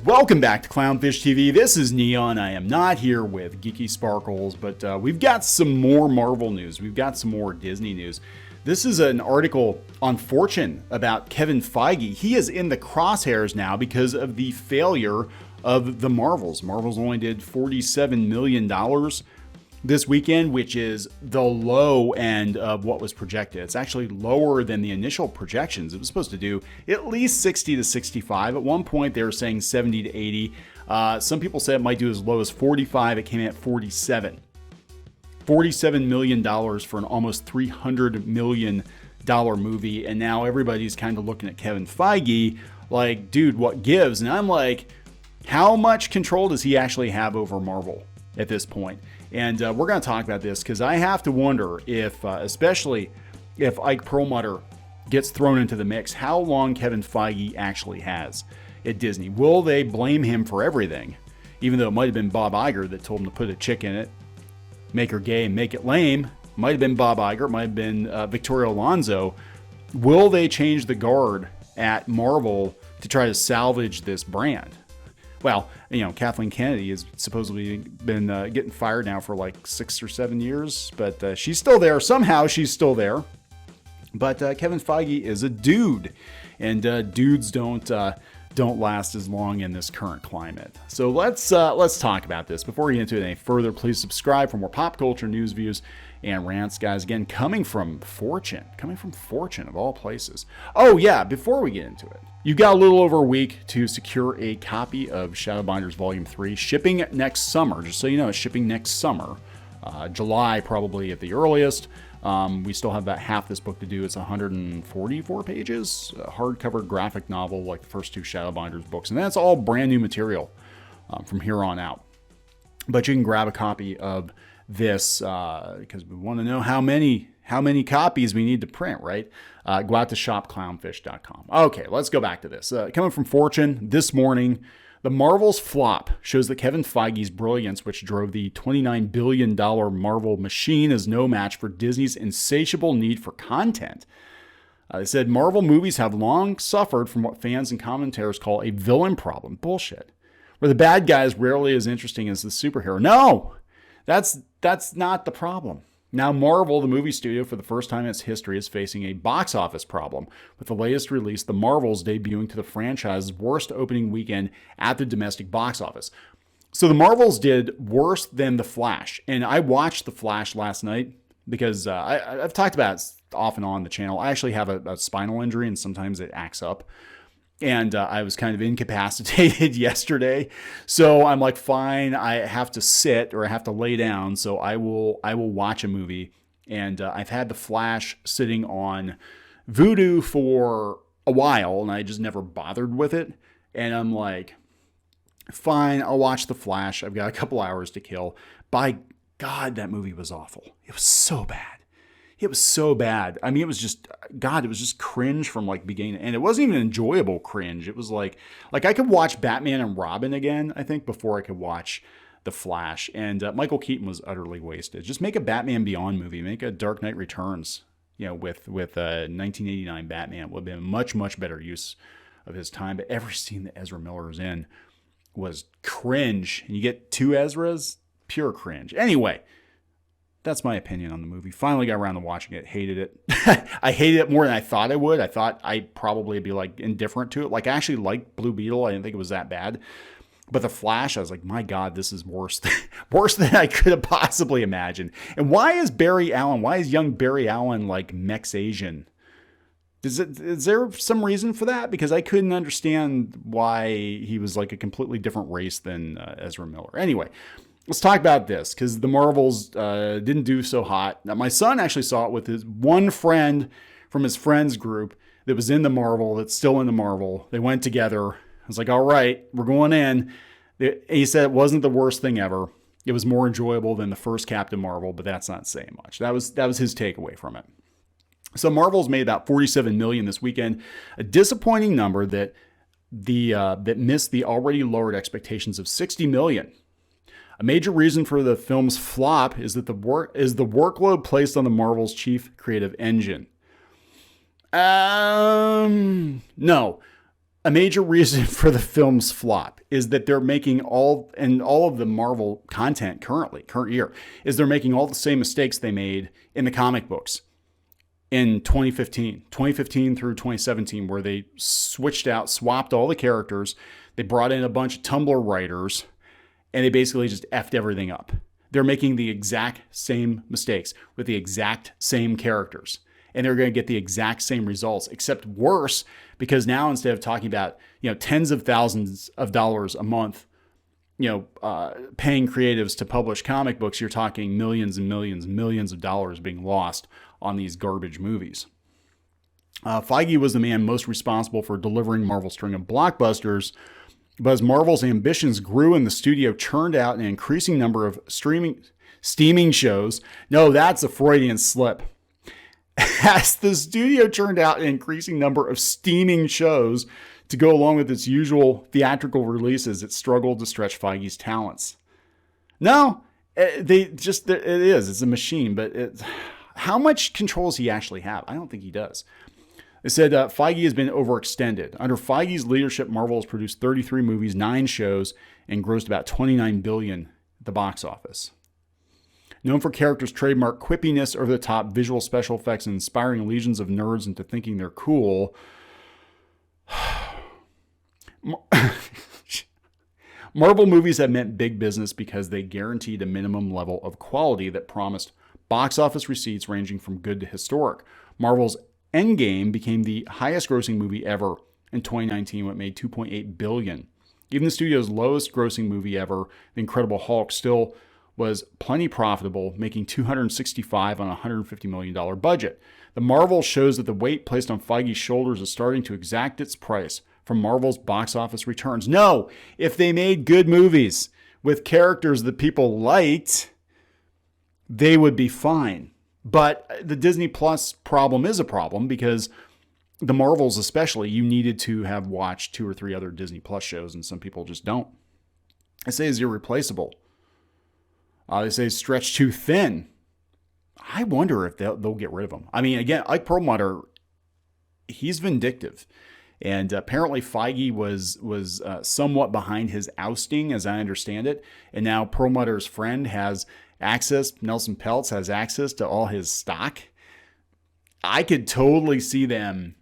Welcome back to Clownfish TV. This is Kneon. I am not here with Geeky Sparkles, but we've got some more Marvel news. We've got some more Disney news. This is an article on Fortune about Kevin Feige. He is in the crosshairs now because of the failure of the Marvels. Marvels only did $47 million this weekend, which is the low end of what was projected. It's actually lower than the initial projections. It was supposed to do at least 60 to 65. At one point, they were saying 70 to 80. Some people said it might do as low as 45. It came in at 47. $47 million for an almost $300 million movie. And now everybody's kind of looking at Kevin Feige like, dude, what gives? And I'm like, how much control does he actually have over Marvel at this point? And we're going to talk about this because I have to wonder if, especially if Ike Perlmutter gets thrown into the mix, how long Kevin Feige actually has at Disney. Will they blame him for everything? Even though it might have been Bob Iger that told him to put a chick in it, make her gay and make it lame. Might have been Bob Iger, might have been Victoria Alonso. Will they change the guard at Marvel to try to salvage this brand? Well, you know, Kathleen Kennedy has supposedly been getting fired now for like 6 or 7 years, but she's still there. Somehow she's still there. But Kevin Feige is a dude, and dudes don't last as long in this current climate. So let's talk about this. Before we get into it any further, please subscribe for more pop culture news, views, and rants, guys. Again, coming from Fortune of all places. Oh yeah, before we get into it, you've got a little over a week to secure a copy of Shadowbinders Volume 3, shipping next summer. Just so you know, it's shipping next summer. July probably at the earliest. We still have about half this book to do. It's 144 pages, a hardcover graphic novel like the first two Shadowbinders books. And that's all brand new material from here on out. But you can grab a copy of this because we want to know how many copies we need to print, right? Go out to shopclownfish.com. Okay, let's go back to this. Coming from Fortune this morning, the Marvel's flop shows that Kevin Feige's brilliance, which drove the $29 billion Marvel machine, is no match for Disney's insatiable need for content. They said Marvel movies have long suffered from what fans and commentators call a villain problem. Bullshit. Where the bad guy is rarely as interesting as the superhero. No! That's not the problem. Now Marvel, the movie studio, for the first time in its history, is facing a box office problem, with the latest release, The Marvels, debuting to the franchise's worst opening weekend at the domestic box office. So The Marvels did worse than The Flash, and I watched The Flash last night because I've talked about it off and on the channel. I actually have a spinal injury, and sometimes it acts up. And I was kind of incapacitated yesterday. So I'm like, fine, I have to sit or I have to lay down. So I will watch a movie. And I've had The Flash sitting on Vudu for a while, and I just never bothered with it. And I'm like, fine, I'll watch The Flash. I've got a couple hours to kill. By God, that movie was awful. It was so bad. It was so bad. I mean, it was just cringe from like beginning to end. It wasn't even enjoyable cringe. It was like I could watch Batman and Robin again, I think, before I could watch The Flash. And Michael Keaton was utterly wasted. Just make a Batman Beyond movie. Make a Dark Knight Returns, you know, with 1989 Batman. It would have been a much, much better use of his time. But every scene that Ezra Miller is in was cringe. And you get two Ezras, pure cringe. Anyway, that's my opinion on the movie. Finally got around to watching it. Hated it. I hated it more than I thought I would. I thought I'd probably be like indifferent to it. Like I actually liked Blue Beetle. I didn't think it was that bad. But The Flash, I was like, my God, this is worse than I could have possibly imagined. And why is young Barry Allen like Mex Asian? Is there some reason for that? Because I couldn't understand why he was like a completely different race than Ezra Miller. Anyway, let's talk about this because the Marvels didn't do so hot. Now, my son actually saw it with his one friend from his friends group that was in the Marvel, that's still in the Marvel. They went together. I was like, all right, we're going in. He said it wasn't the worst thing ever. It was more enjoyable than the first Captain Marvel, but that's not saying much. That was his takeaway from it. So Marvel's made about $47 million this weekend, a disappointing number that missed the already lowered expectations of $60 million. A major reason for the film's flop is that the workload placed on the Marvel's chief creative engine. No. a major reason for the film's flop is that they're making all of the Marvel content current year, is they're making all the same mistakes they made in the comic books in 2015 through 2017, where they swapped all the characters. They brought in a bunch of Tumblr writers and they basically just effed everything up. They're making the exact same mistakes with the exact same characters, and they're going to get the exact same results, except worse, because now instead of talking about, tens of thousands of dollars a month, paying creatives to publish comic books, you're talking millions and millions and millions of dollars being lost on these garbage movies. Feige was the man most responsible for delivering Marvel's string of blockbusters, but as Marvel's ambitions grew and the studio churned out an increasing number of steaming shows. No, that's a Freudian slip. As the studio churned out an increasing number of steaming shows to go along with its usual theatrical releases, it struggled to stretch Feige's talents. No, it is. It's a machine, but how much control does he actually have? I don't think he does. It said Feige has been overextended. Under Feige's leadership, Marvel has produced 33 movies, 9 shows, and grossed about $29 billion at the box office. Known for characters' trademark quippiness, over-the-top visual special effects, and inspiring legions of nerds into thinking they're cool, Marvel movies have meant big business because they guaranteed a minimum level of quality that promised box office receipts ranging from good to historic. Marvel's Endgame became the highest grossing movie ever in 2019 when it made $2.8 billion. Even the studio's lowest grossing movie ever, The Incredible Hulk, still was plenty profitable, making $265 on a $150 million budget. The Marvel shows that the weight placed on Feige's shoulders is starting to exact its price from Marvel's box office returns. No, if they made good movies with characters that people liked, they would be fine. But the Disney Plus problem is a problem because the Marvels especially, you needed to have watched 2 or 3 other Disney Plus shows, and some people just don't. I say it's irreplaceable. They say it's stretched too thin. I wonder if they'll get rid of him. I mean, again, Ike Perlmutter, he's vindictive. And apparently Feige was somewhat behind his ousting, as I understand it. And now Perlmutter's friend has access, Nelson Peltz has access to all his stock. I could totally see them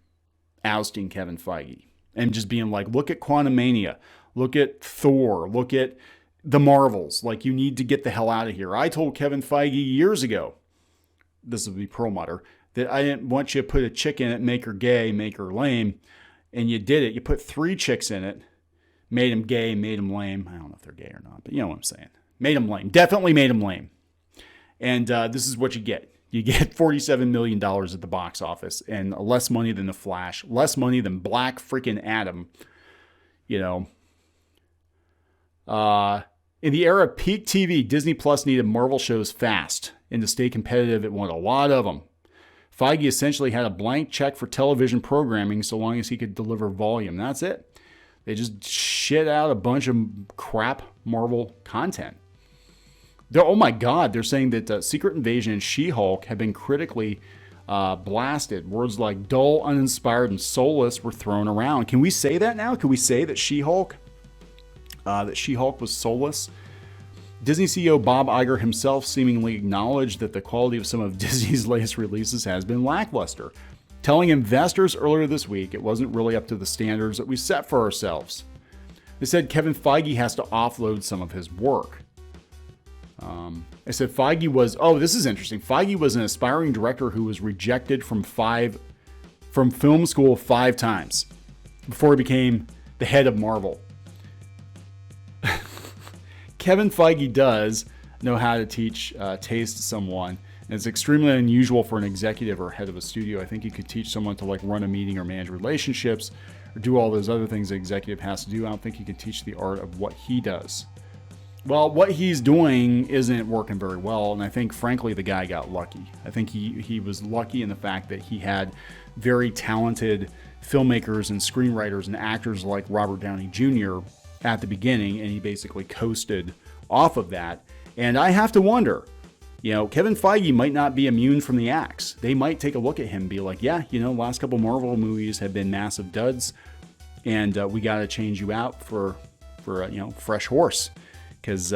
ousting Kevin Feige and just being like, look at Quantumania, look at Thor, look at the Marvels. Like, you need to get the hell out of here. I told Kevin Feige years ago, this would be Perlmutter, that I didn't want you to put a chick in it, make her gay, make her lame. And you did it. You put 3 chicks in it, made them gay, made them lame. I don't know if they're gay or not, but you know what I'm saying. Made them lame. Definitely made them lame. And this is what you get. You get $47 million at the box office and less money than The Flash, less money than Black freaking Adam. In the era of peak TV, Disney Plus needed Marvel shows fast. And to stay competitive, it wanted a lot of them. Feige essentially had a blank check for television programming so long as he could deliver volume. That's it. They just shit out a bunch of crap Marvel content. Oh my God, they're saying that Secret Invasion and She-Hulk have been critically blasted. Words like dull, uninspired, and soulless were thrown around. Can we say that now? Can we say that She-Hulk was soulless? Disney CEO Bob Iger himself seemingly acknowledged that the quality of some of Disney's latest releases has been lackluster, telling investors earlier this week it wasn't really up to the standards that we set for ourselves. They said Kevin Feige has to offload some of his work. They said Feige was, this is interesting. Feige was an aspiring director who was rejected from film school 5 times before he became the head of Marvel. Kevin Feige does know how to teach taste to someone, and it's extremely unusual for an executive or head of a studio. I think he could teach someone to run a meeting or manage relationships or do all those other things the executive has to do. I don't think he can teach the art of what he does. Well, what he's doing isn't working very well, and I think, frankly, the guy got lucky. I think he was lucky in the fact that he had very talented filmmakers and screenwriters and actors like Robert Downey Jr. at the beginning, and he basically coasted off of that. And I have to wonder, Kevin Feige might not be immune from the axe. They might take a look at him and be like, last couple Marvel movies have been massive duds. and we got to change you out for fresh horse, because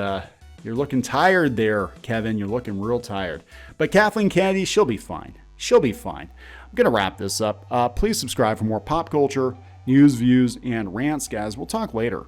you're looking tired there, Kevin. You're looking real tired. But Kathleen Kennedy, she'll be fine. She'll be fine. I'm going to wrap this up. Please subscribe for more pop culture, news, views, and rants, guys. We'll talk later.